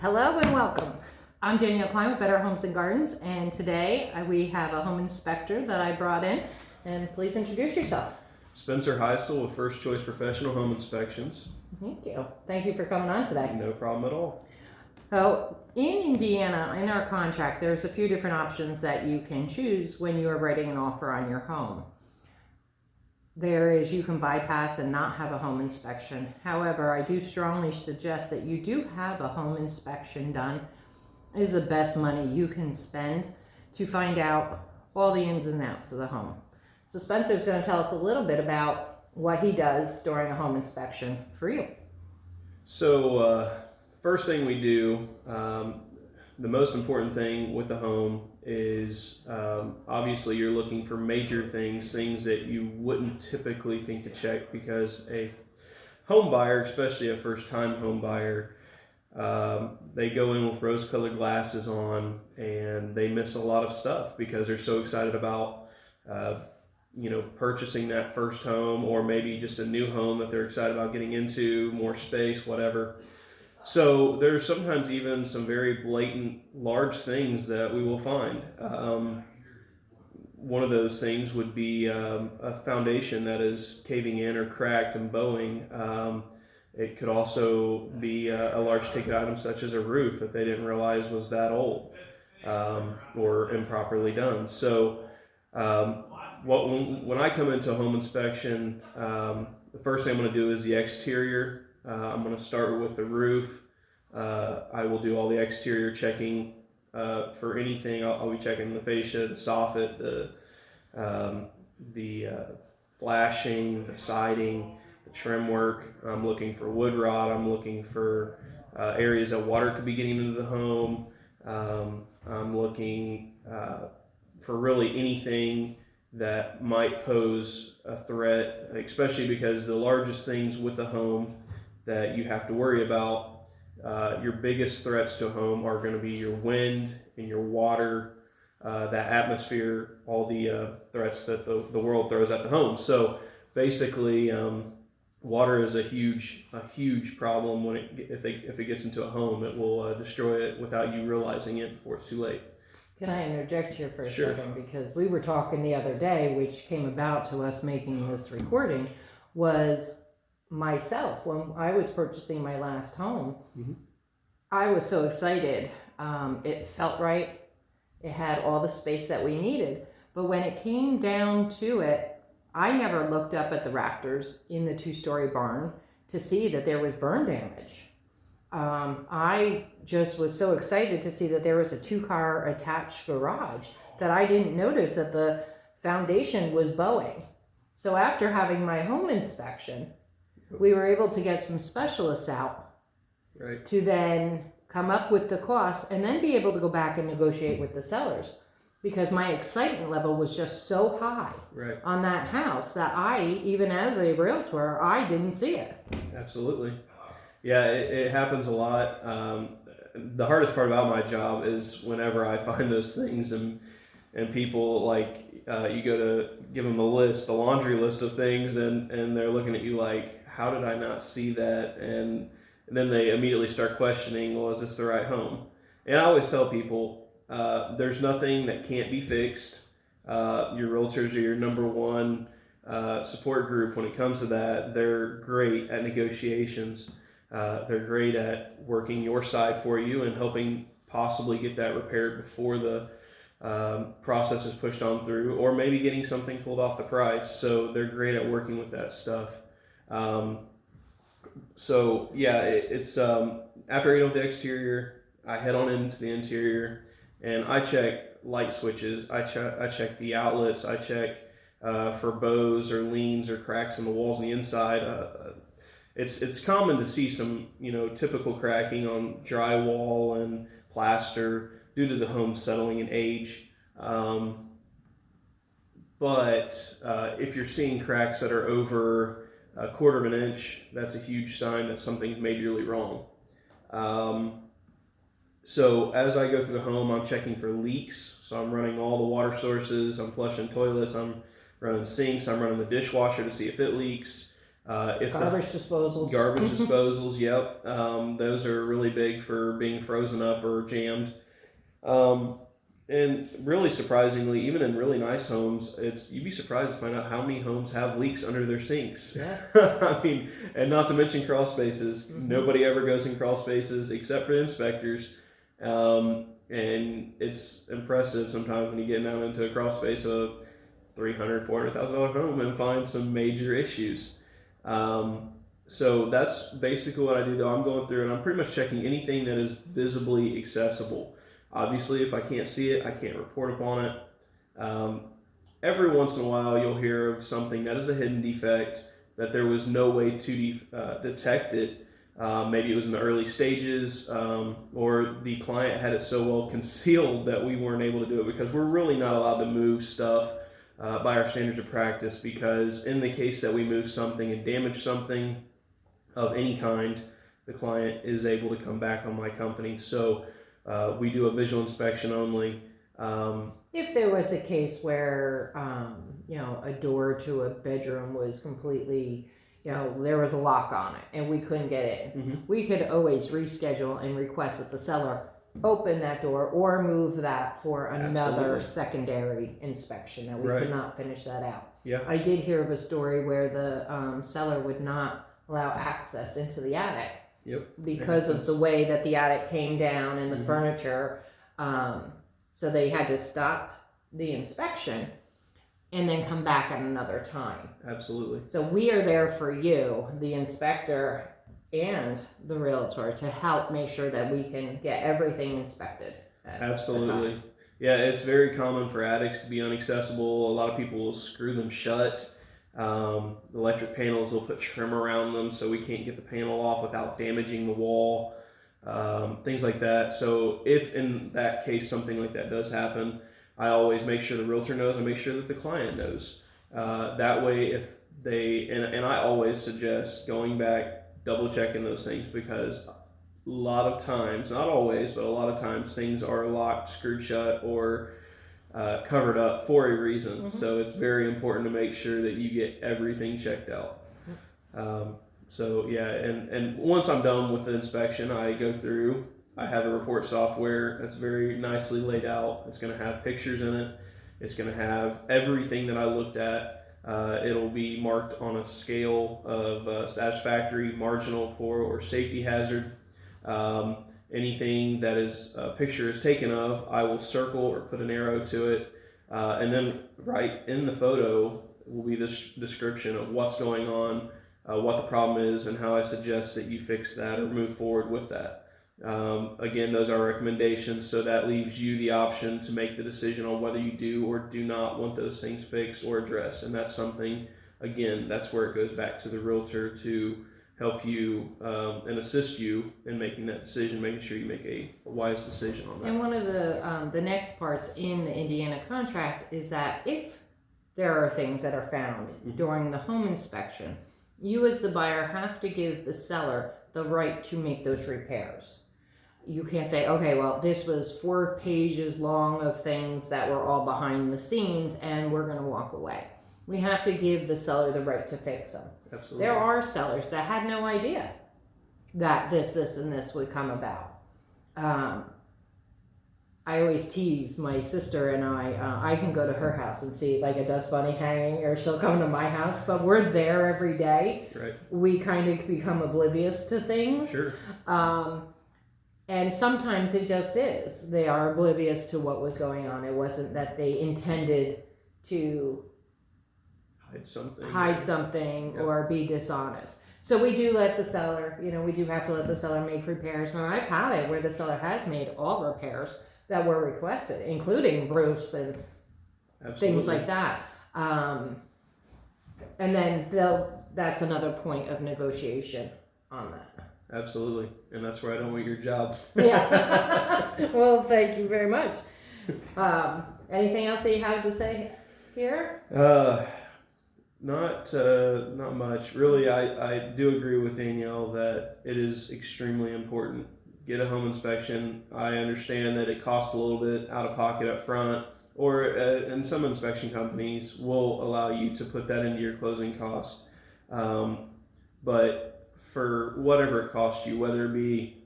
Hello and welcome. I'm Danielle Klein with Better Homes and Gardens, and today we have a home inspector that I brought in. And please introduce yourself. Spencer Heisel with First Choice Professional Home Inspections. Thank you. Thank you for coming on today. No problem at all. So in Indiana, in our contract, there's a few different options that you can choose when you are writing an offer on your home. There is, you can bypass and not have a home inspection. However, I do strongly suggest that you do have a home inspection done. It is the best money you can spend to find out all the ins and outs of the home. So Spencer's going to tell us a little bit about what he does during a home inspection for you. So first thing we do, the most important thing with a home is obviously you're looking for major things that you wouldn't typically think to check, because a home buyer, especially a first-time home buyer, they go in with rose-colored glasses on and they miss a lot of stuff because they're so excited about purchasing that first home, or maybe just a new home that they're excited about getting into, more space, whatever. So there's sometimes even some very blatant large things that we will find. One of those things would be a foundation that is caving in or cracked and bowing. It could also be a large ticket item such as a roof that they didn't realize was that old or improperly done. So when I come into a home inspection, the first thing I'm going to do is the exterior. I'm going to start with the roof. I will do all the exterior checking for anything. I'll be checking the fascia, the soffit, the flashing, the siding, the trim work. I'm looking for wood rot. I'm looking for areas that water could be getting into the home. I'm looking for really anything that might pose a threat, especially because the largest things with a home that you have to worry about, your biggest threats to a home are going to be your wind and your water, that atmosphere, all the threats that the world throws at the home. So basically, water is a huge problem when if it gets into a home. It will destroy it without you realizing it before it's too late. Can I interject here for a Sure. second? Because we were talking the other day, which came about to us making this recording, was myself. When I was purchasing my last home, I was so excited. It felt right. It had all the space that we needed. But when it came down to it, I never looked up at the rafters in the two-story barn to see that there was burn damage. I just was so excited to see that there was a two-car attached garage that I didn't notice that the foundation was bowing. So after having my home inspection, we were able to get some specialists out to then come up with the cost and then be able to go back and negotiate with the sellers, because my excitement level was just so high on that house that I, even as a realtor, I didn't see it. Absolutely. Yeah, it happens a lot. The hardest part about my job is whenever I find those things and people you go to give them a laundry list of things, and they're looking at you like, how did I not see that? And then they immediately start questioning, well, is this the right home? And I always tell people, there's nothing that can't be fixed. Your realtors are your number one support group when it comes to that. They're great at negotiations. They're great at working your side for you and helping possibly get that repaired before the process is pushed on through, or maybe getting something pulled off the price. So they're great at working with that stuff. It's after I get on the exterior, I head on into the interior and I check light switches. I check the outlets. I check for bows or leans or cracks in the walls on the inside. It's common to see some typical cracking on drywall and plaster due to the home settling in age. But if you're seeing cracks that are over a quarter of an inch, that's a huge sign that something's majorly wrong. So as I go through the home, I'm checking for leaks. So I'm running all the water sources, I'm flushing toilets, I'm running sinks, I'm running the dishwasher to see if it leaks. If Garbage disposals. Garbage disposals, yep. Those are really big for being frozen up or jammed. And really surprisingly, even in really nice homes, you'd be surprised to find out how many homes have leaks under their sinks. Yeah. I mean, and not to mention crawl spaces. Mm-hmm. Nobody ever goes in crawl spaces except for the inspectors. And it's impressive sometimes when you get down into a crawl space of a $300,000-$400,000 home and find some major issues. So that's basically what I do, though. I'm going through and I'm pretty much checking anything that is visibly accessible. Obviously, if I can't see it, I can't report upon it. Every once in a while, you'll hear of something that is a hidden defect, that there was no way to detect it. Maybe it was in the early stages, or the client had it so well concealed that we weren't able to do it, because we're really not allowed to move stuff by our standards of practice, because in the case that we move something and damage something of any kind, the client is able to come back on my company. So we do a visual inspection only. If there was a case where, a door to a bedroom was completely, there was a lock on it and we couldn't get in, Mm-hmm. we could always reschedule and request that the seller open that door or move that for another Absolutely. secondary inspection, that we Right. could not finish that out. Yeah. I did hear of a story where the seller would not allow access into the attic. Yep. Because of the way that the attic came down and the Mm-hmm. furniture. So they had to stop the inspection and then come back at another time. Absolutely. So we are there for you, the inspector and the realtor, to help make sure that we can get everything inspected. Absolutely. Yeah, it's very common for attics to be inaccessible. A lot of people will screw them shut. The electric panels will put trim around them so we can't get the panel off without damaging the wall. Things like that. So if in that case something like that does happen, I always make sure the realtor knows and make sure that the client knows. That way, if they, and I always suggest going back, double checking those things, because a lot of times, not always, but a lot of times things are locked, screwed shut, or covered up for a reason. Mm-hmm. So it's very important to make sure that you get everything checked out. So yeah, and once I'm done with the inspection, I go through. I have a report software that's very nicely laid out. It's going to have pictures in it. It's going to have everything that I looked at. It'll be marked on a scale of satisfactory, marginal, poor, or safety hazard. Anything that a picture is taken of, I will circle or put an arrow to it. And then right in the photo will be this description of what's going on, what the problem is, and how I suggest that you fix that or move forward with that. Again, those are recommendations, so that leaves you the option to make the decision on whether you do or do not want those things fixed or addressed. And that's something, again, that's where it goes back to the realtor to help you and assist you in making that decision, making sure you make a wise decision on that. And one of the next parts in the Indiana contract is that if there are things that are found during the home inspection, you as the buyer have to give the seller the right to make those repairs. You can't say, okay, well, this was 4 pages long of things that were all behind the scenes and we're going to walk away. We have to give the seller the right to fix them. Absolutely. There are sellers that had no idea that this, and this would come about. I always tease my sister and I can go to her house and see like a dust bunny hanging, or she'll come to my house, but we're there every day. Right. We kind of become oblivious to things. Sure. And sometimes it just is. They are oblivious to what was going on. It wasn't that they intended to hide something Yep. or be dishonest. So we do let the seller, we do have to let the seller make repairs. And I've had it where the seller has made all repairs that were requested, including roofs and things like that. And then that's another point of negotiation on that. Absolutely. And that's where I don't want your job. Yeah. Well, thank you very much. Anything else that you have to say here? Not much. Really, I do agree with Danielle that it is extremely important. Get a home inspection. I understand that it costs a little bit out of pocket up front, or and some inspection companies will allow you to put that into your closing costs. But for whatever it costs you, whether it be,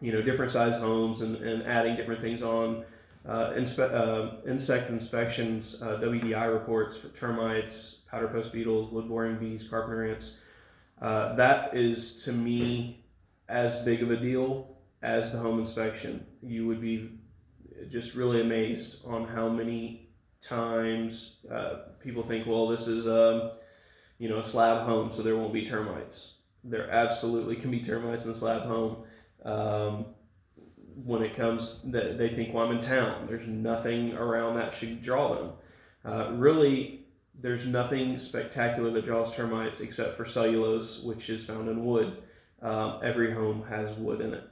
different size homes and adding different things on, insect inspections, WDI reports for termites, powder post beetles, wood boring bees, carpenter ants, that is to me as big of a deal as the home inspection. You would be just really amazed on how many times people think, well, this is a slab home, so there won't be termites. There absolutely can be termites in a slab home. When it comes, they think, well, I'm in town. There's nothing around that should draw them. Really, there's nothing spectacular that draws termites except for cellulose, which is found in wood. Every home has wood in it.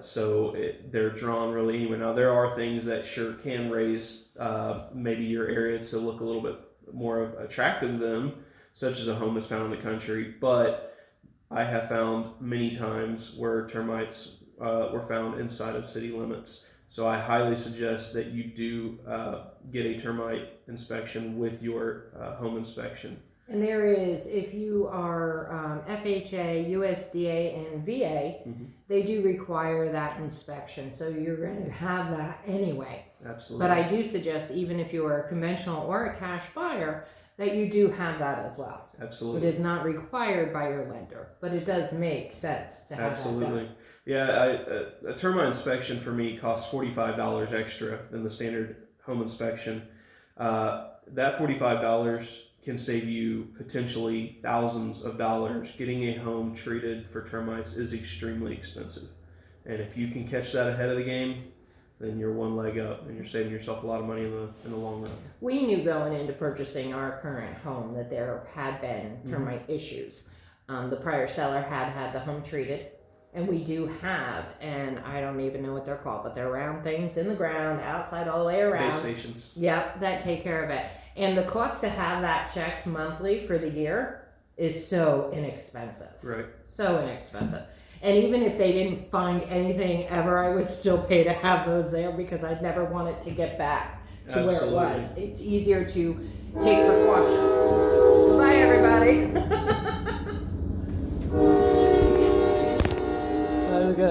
So they're drawn really anywhere. Now, there are things that sure can raise maybe your area to look a little bit more attractive to them, such as a home that's found in the country. But I have found many times where termites were found inside of city limits. So I highly suggest that you do get a termite inspection with your home inspection. And there is, if you are FHA, USDA, and VA, they do require that inspection. So you're going to have that anyway. Absolutely. But I do suggest, even if you are a conventional or a cash buyer, that you do have that as well. Absolutely. It is not required by your lender, but it does make sense to have that done. Yeah, a termite inspection for me costs $45 extra than the standard home inspection. That $45 can save you potentially thousands of dollars. Getting a home treated for termites is extremely expensive. And if you can catch that ahead of the game, then you're one leg up and you're saving yourself a lot of money in the long run. We knew going into purchasing our current home that there had been termite issues. The prior seller had the home treated, and we do have, and I don't even know what they're called, but they're round things in the ground, outside all the way around. Base stations. Yep, that take care of it. And the cost to have that checked monthly for the year is so inexpensive. Right. So inexpensive. And even if they didn't find anything ever, I would still pay to have those there because I'd never want it to get back to Absolutely. where it was. It's easier to take precaution. Goodbye, everybody.